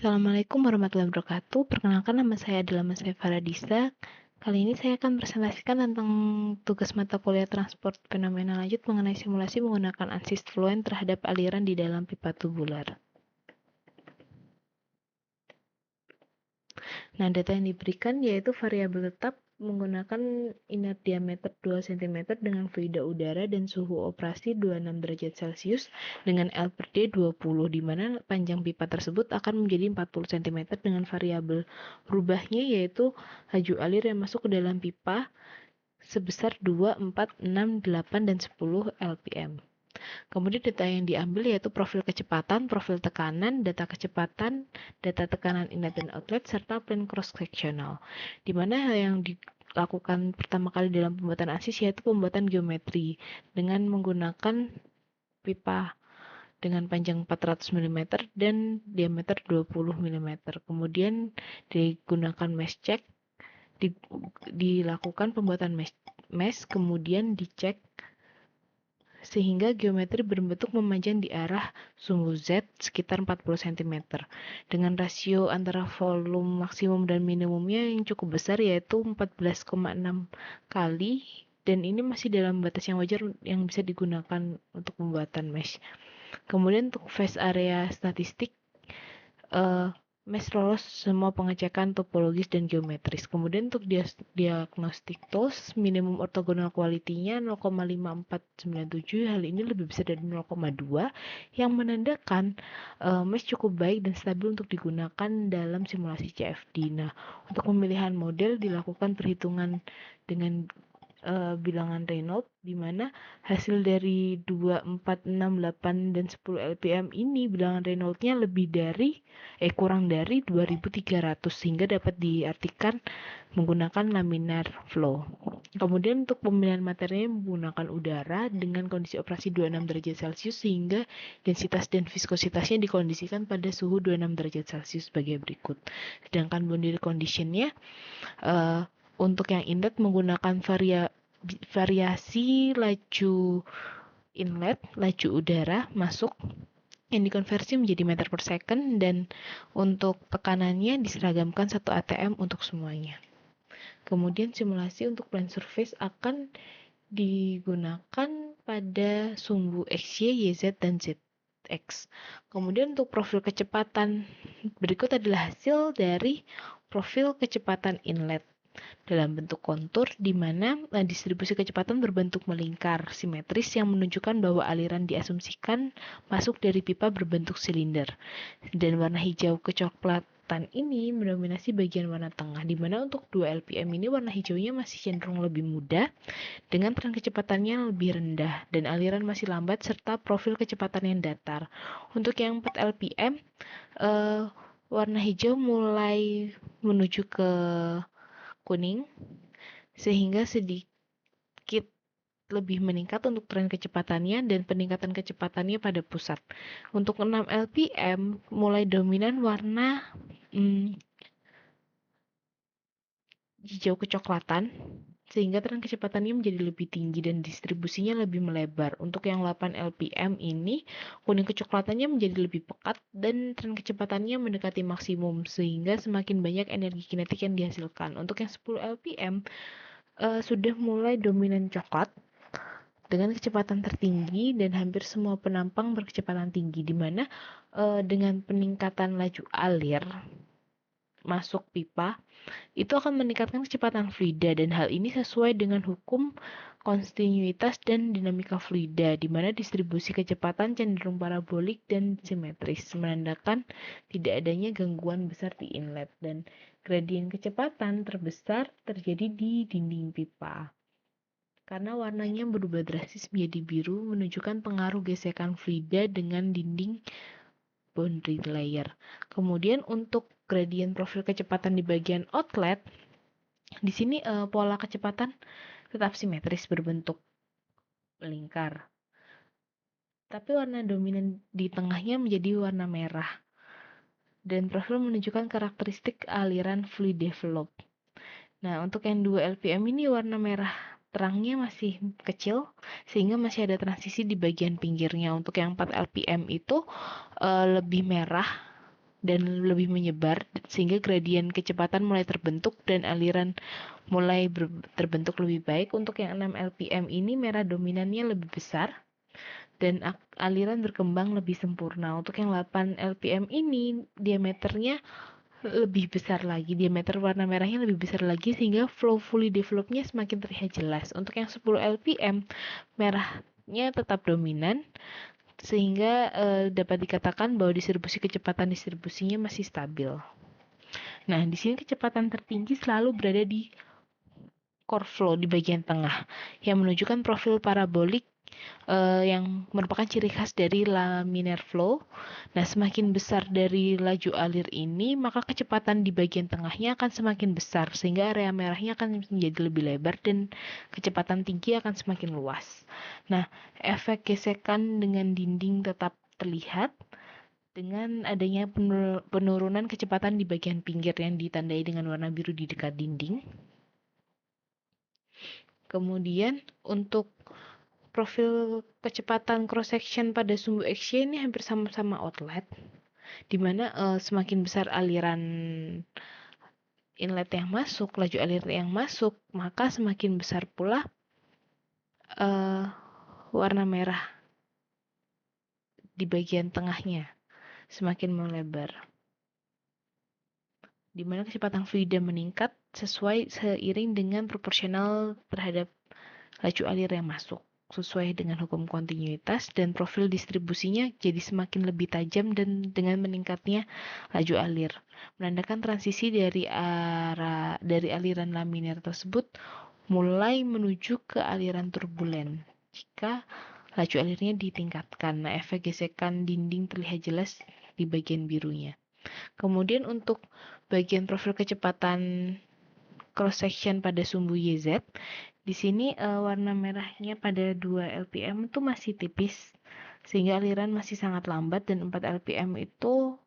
Assalamualaikum warahmatullahi wabarakatuh. Perkenalkan, nama saya adalah Mas Faradisa. Kali ini saya akan presentasikan tentang tugas mata kuliah transport fenomena lanjut mengenai simulasi menggunakan ANSYS Fluent terhadap aliran di dalam pipa tubular. Nah, data yang diberikan yaitu variabel tetap menggunakan inert diameter 2 cm dengan fluida udara dan suhu operasi 26 derajat Celcius dengan L per D 20, di mana panjang pipa tersebut akan menjadi 40 cm dengan variabel berubahnya yaitu laju alir yang masuk ke dalam pipa sebesar 2, 4, 6, 8, dan 10 LPM. Kemudian data yang diambil yaitu profil kecepatan, profil tekanan, data kecepatan, data tekanan inlet dan outlet, serta plan cross-sectional. Di mana hal yang dilakukan pertama kali dalam pembuatan ANSYS yaitu pembuatan geometri dengan menggunakan pipa dengan panjang 400 mm dan diameter 20 mm. Kemudian digunakan mesh check, dilakukan pembuatan mesh, kemudian dicek sehingga geometri berbentuk memanjang di arah sumbu Z sekitar 40 cm dengan rasio antara volume maksimum dan minimumnya yang cukup besar yaitu 14,6 kali, dan ini masih dalam batas yang wajar yang bisa digunakan untuk pembuatan mesh. Kemudian untuk phase area statistik, mesh lolos semua pengecekan topologis dan geometris. Kemudian untuk diagnostic tools, minimum orthogonal quality-nya 0,5497. Hal ini lebih besar dari 0,2 yang menandakan mesh cukup baik dan stabil untuk digunakan dalam simulasi CFD. Nah, untuk pemilihan model dilakukan perhitungan dengan bilangan Reynolds, di mana hasil dari 2, 4, 6, 8, dan 10 LPM ini bilangan Reynolds-nya kurang dari 2300 sehingga dapat diartikan menggunakan laminar flow. Kemudian untuk pemilihan materinya menggunakan udara dengan kondisi operasi 26 derajat Celcius sehingga densitas dan viskositasnya dikondisikan pada suhu 26 derajat Celcius sebagai berikut. Sedangkan boundary condition-nya untuk yang inlet menggunakan variasi laju inlet, laju udara masuk yang dikonversi menjadi meter per second, dan untuk tekanannya diseragamkan 1 atm untuk semuanya. Kemudian simulasi untuk plan surface akan digunakan pada sumbu XY, YZ, dan ZX. Kemudian untuk profil kecepatan berikut adalah hasil dari profil kecepatan inlet dalam bentuk kontur, di mana distribusi kecepatan berbentuk melingkar simetris yang menunjukkan bahwa aliran diasumsikan masuk dari pipa berbentuk silinder. Dan warna hijau kecoklatan ini mendominasi bagian warna tengah, di mana untuk 2 LPM ini warna hijaunya masih cenderung lebih muda dengan tren kecepatannya lebih rendah dan aliran masih lambat serta profil kecepatan yang datar. Untuk yang 4 LPM warna hijau mulai menuju ke kuning sehingga sedikit lebih meningkat untuk tren kecepatannya dan peningkatan kecepatannya pada pusat. Untuk 6 LPM mulai dominan warna hijau kecoklatan sehingga tren kecepatannya menjadi lebih tinggi dan distribusinya lebih melebar. Untuk yang 8 LPM ini kuning kecoklatannya menjadi lebih pekat dan tren kecepatannya mendekati maksimum sehingga semakin banyak energi kinetik yang dihasilkan. Untuk yang 10 LPM sudah mulai dominan coklat dengan kecepatan tertinggi dan hampir semua penampang berkecepatan tinggi, di mana dengan peningkatan laju alir masuk pipa itu akan meningkatkan kecepatan fluida, dan hal ini sesuai dengan hukum kontinuitas dan dinamika fluida, di mana distribusi kecepatan cenderung parabolik dan simetris, menandakan tidak adanya gangguan besar di inlet, dan gradien kecepatan terbesar terjadi di dinding pipa karena warnanya berubah drastis menjadi biru, menunjukkan pengaruh gesekan fluida dengan dinding boundary layer. Kemudian untuk gradien profil kecepatan di bagian outlet, di sini pola kecepatan tetap simetris berbentuk lingkar, tapi warna dominan di tengahnya menjadi warna merah dan profil menunjukkan karakteristik aliran fluid develop. Nah, untuk yang 2 LPM ini warna merah terangnya masih kecil sehingga masih ada transisi di bagian pinggirnya. Untuk yang 4 LPM itu lebih merah dan lebih menyebar, sehingga gradien kecepatan mulai terbentuk dan aliran mulai terbentuk lebih baik. Untuk yang 6 LPM ini merah dominannya lebih besar dan aliran berkembang lebih sempurna. Untuk yang 8 LPM ini diameternya lebih besar lagi, diameter warna merahnya lebih besar lagi, sehingga flow fully developednya semakin terlihat jelas. Untuk yang 10 LPM merahnya tetap dominan, sehingga dapat dikatakan bahwa kecepatan distribusinya masih stabil. Nah, di sini kecepatan tertinggi selalu berada di core flow di bagian tengah, yang menunjukkan profil parabolik yang merupakan ciri khas dari laminar flow. Nah, semakin besar dari laju alir ini, maka kecepatan di bagian tengahnya akan semakin besar, sehingga area merahnya akan menjadi lebih lebar dan kecepatan tinggi akan semakin luas. Nah, efek gesekan dengan dinding tetap terlihat dengan adanya penurunan kecepatan di bagian pinggir yang ditandai dengan warna biru di dekat dinding. Kemudian untuk profil kecepatan cross section pada sumbu XY ini hampir sama-sama outlet, di mana semakin besar aliran inlet yang masuk, laju alir yang masuk, maka semakin besar pula warna merah di bagian tengahnya, semakin melebar, di mana kecepatan fluida meningkat seiring dengan proporsional terhadap laju alir yang masuk, sesuai dengan hukum kontinuitas, dan profil distribusinya jadi semakin lebih tajam dan dengan meningkatnya laju alir, menandakan transisi dari aliran laminar tersebut mulai menuju ke aliran turbulen jika laju alirnya ditingkatkan. Nah, efek gesekan dinding terlihat jelas di bagian birunya. Kemudian untuk bagian profil kecepatan cross section pada sumbu YZ, di sini warna merahnya pada 2 LPM itu masih tipis, sehingga aliran masih sangat lambat, dan 4 LPM itu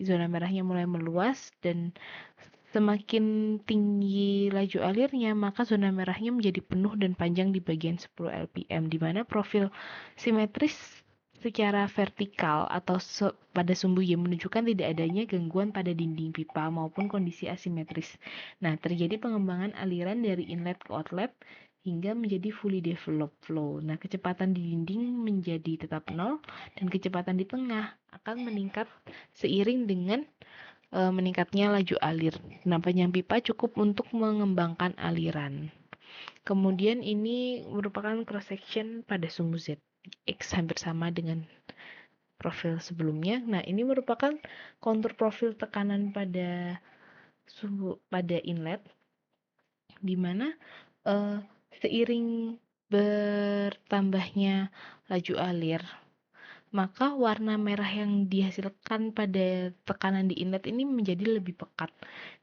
zona merahnya mulai meluas, dan semakin tinggi laju alirnya, maka zona merahnya menjadi penuh dan panjang di bagian 10 LPM, di mana profil simetris secara vertikal atau pada sumbu Y menunjukkan tidak adanya gangguan pada dinding pipa maupun kondisi asimetris. Nah, terjadi pengembangan aliran dari inlet ke outlet hingga menjadi fully developed flow. Nah, kecepatan di dinding menjadi tetap nol dan kecepatan di tengah akan meningkat seiring dengan meningkatnya laju alir. Nah, panjang pipa cukup untuk mengembangkan aliran. Kemudian ini merupakan cross section pada sumbu Z. X hampir sama dengan profil sebelumnya. Nah, ini merupakan kontur profil tekanan pada inlet, di mana seiring bertambahnya laju alir, maka warna merah yang dihasilkan pada tekanan di inlet ini menjadi lebih pekat,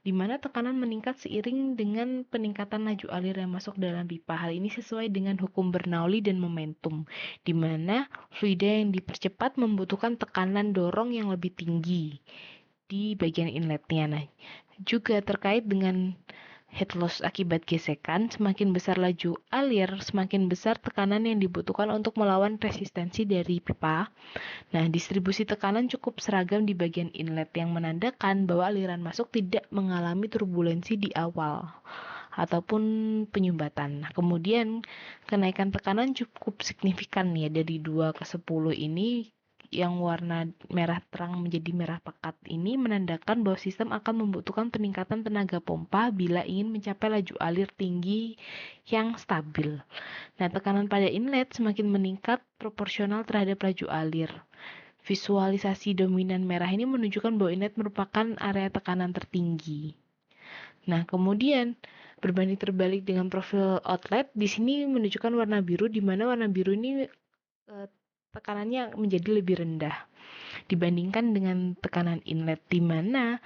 di mana tekanan meningkat seiring dengan peningkatan laju alir yang masuk dalam pipa. Hal ini sesuai dengan hukum Bernoulli dan momentum, di mana fluida yang dipercepat membutuhkan tekanan dorong yang lebih tinggi di bagian inletnya. Nah, juga terkait dengan head loss akibat gesekan, semakin besar laju alir, semakin besar tekanan yang dibutuhkan untuk melawan resistensi dari pipa. Nah, distribusi tekanan cukup seragam di bagian inlet, yang menandakan bahwa aliran masuk tidak mengalami turbulensi di awal ataupun penyumbatan. Nah, kemudian kenaikan tekanan cukup signifikan ya, dari 2 ke 10 ini, yang warna merah terang menjadi merah pekat ini menandakan bahwa sistem akan membutuhkan peningkatan tenaga pompa bila ingin mencapai laju alir tinggi yang stabil. Nah, tekanan pada inlet semakin meningkat proporsional terhadap laju alir. Visualisasi dominan merah ini menunjukkan bahwa inlet merupakan area tekanan tertinggi. Nah, kemudian berbanding terbalik dengan profil outlet, di sini menunjukkan warna biru, di mana warna biru ini tekanannya menjadi lebih rendah dibandingkan dengan tekanan inlet, di mana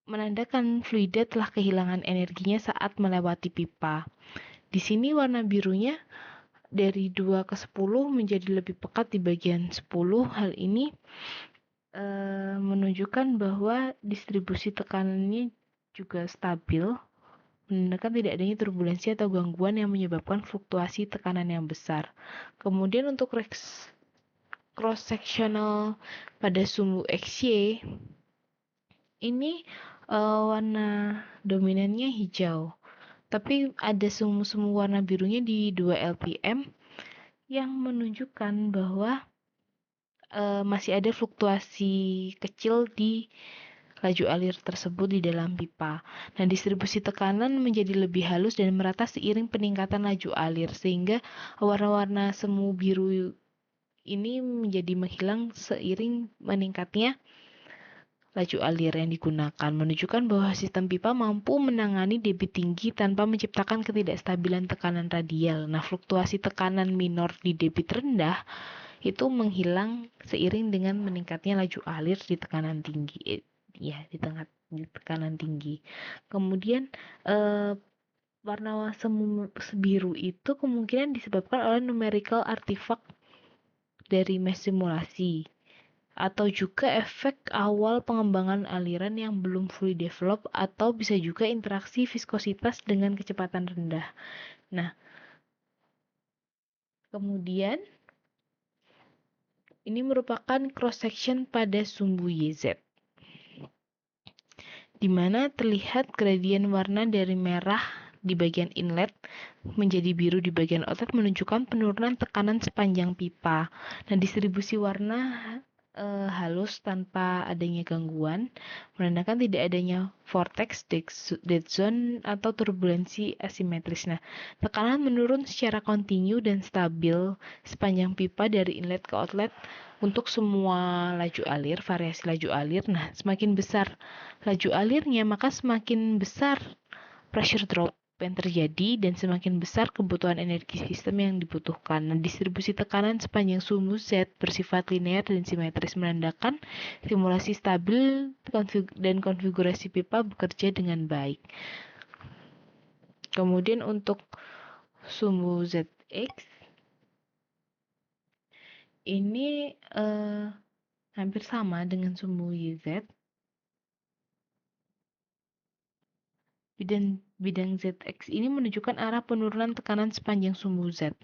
menandakan fluida telah kehilangan energinya saat melewati pipa. Di sini warna birunya dari 2 ke 10 menjadi lebih pekat di bagian 10. Hal ini menunjukkan bahwa distribusi tekanannya juga stabil, menandakan tidak adanya turbulensi atau gangguan yang menyebabkan fluktuasi tekanan yang besar. Kemudian untuk cross sectional pada sumbu XY ini warna dominannya hijau, tapi ada semu-semu warna birunya di 2 LPM yang menunjukkan bahwa masih ada fluktuasi kecil di laju alir tersebut di dalam pipa. Nah, distribusi tekanan menjadi lebih halus dan merata seiring peningkatan laju alir, sehingga warna-warna semu biru ini menjadi menghilang seiring meningkatnya laju alir yang digunakan, menunjukkan bahwa sistem pipa mampu menangani debit tinggi tanpa menciptakan ketidakstabilan tekanan radial. Nah, fluktuasi tekanan minor di debit rendah itu menghilang seiring dengan meningkatnya laju alir di tekanan tinggi. Di tekanan tinggi. Kemudian warna semu biru itu kemungkinan disebabkan oleh numerical artifact dari mesh simulasi, atau juga efek awal pengembangan aliran yang belum fully develop, atau bisa juga interaksi viskositas dengan kecepatan rendah. Nah, kemudian ini merupakan cross section pada sumbu YZ, di mana terlihat gradien warna dari merah di bagian inlet menjadi biru di bagian outlet, menunjukkan penurunan tekanan sepanjang pipa. Nah, distribusi warna halus tanpa adanya gangguan menandakan tidak adanya vortex, dead zone, atau turbulensi asimetris. Nah, tekanan menurun secara kontinu dan stabil sepanjang pipa dari inlet ke outlet untuk semua laju alir, variasi laju alir. Nah, semakin besar laju alirnya, maka semakin besar pressure drop yang terjadi dan semakin besar kebutuhan energi sistem yang dibutuhkan. Nah, distribusi tekanan sepanjang sumbu Z bersifat linear dan simetris, menandakan simulasi stabil dan konfigurasi pipa bekerja dengan baik. Kemudian untuk sumbu ZX ini hampir sama dengan sumbu YZ. Bidang ZX ini menunjukkan arah penurunan tekanan sepanjang sumbu Z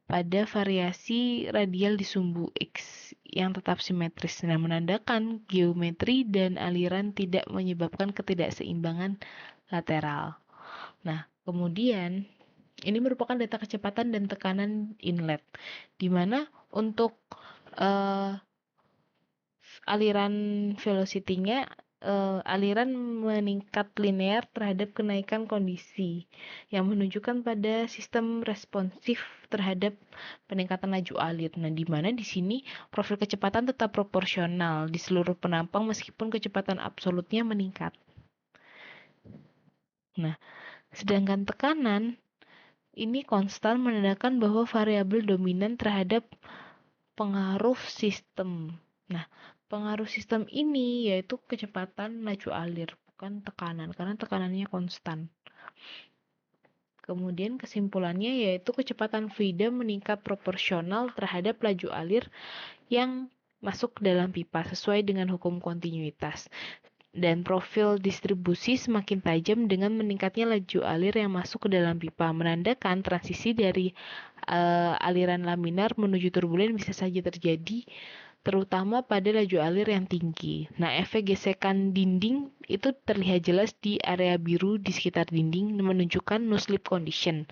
pada variasi radial di sumbu X yang tetap simetris. Nah, menandakan geometri dan aliran tidak menyebabkan ketidakseimbangan lateral. Nah, kemudian ini merupakan data kecepatan dan tekanan inlet, di mana untuk aliran velocity-nya aliran meningkat linear terhadap kenaikan kondisi yang menunjukkan pada sistem responsif terhadap peningkatan laju alir. Nah, di mana di sini profil kecepatan tetap proporsional di seluruh penampang meskipun kecepatan absolutnya meningkat. Nah, sedangkan tekanan ini konstan, menandakan bahwa variabel dominan terhadap pengaruh sistem. Nah, pengaruh sistem ini yaitu kecepatan laju alir, bukan tekanan, karena tekanannya konstan. Kemudian kesimpulannya yaitu kecepatan fluida meningkat proporsional terhadap laju alir yang masuk ke dalam pipa sesuai dengan hukum kontinuitas. Dan profil distribusi semakin tajam dengan meningkatnya laju alir yang masuk ke dalam pipa, menandakan transisi dari aliran laminar menuju turbulen bisa saja terjadi, terutama pada laju alir yang tinggi. Nah, efek gesekan dinding itu terlihat jelas di area biru di sekitar dinding, menunjukkan no slip condition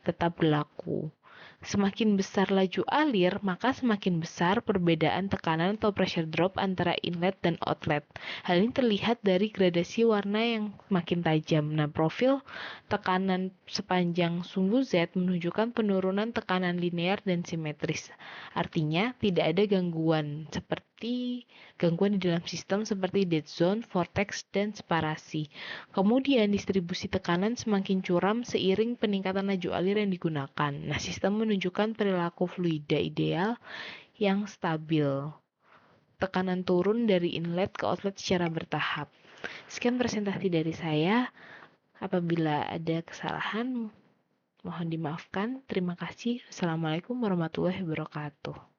tetap berlaku. Semakin besar laju alir, maka semakin besar perbedaan tekanan atau pressure drop antara inlet dan outlet. Hal ini terlihat dari gradasi warna yang makin tajam. Nah, profil tekanan sepanjang sumbu Z menunjukkan penurunan tekanan linear dan simetris. Artinya, tidak ada gangguan di dalam sistem seperti dead zone, vortex, dan separasi. Kemudian distribusi tekanan semakin curam seiring peningkatan laju alir yang digunakan. Nah, sistem menunjukkan perilaku fluida ideal yang stabil. Tekanan turun dari inlet ke outlet secara bertahap. Sekian presentasi dari saya. Apabila ada kesalahan, mohon dimaafkan. Terima kasih. Wassalamualaikum warahmatullahi wabarakatuh.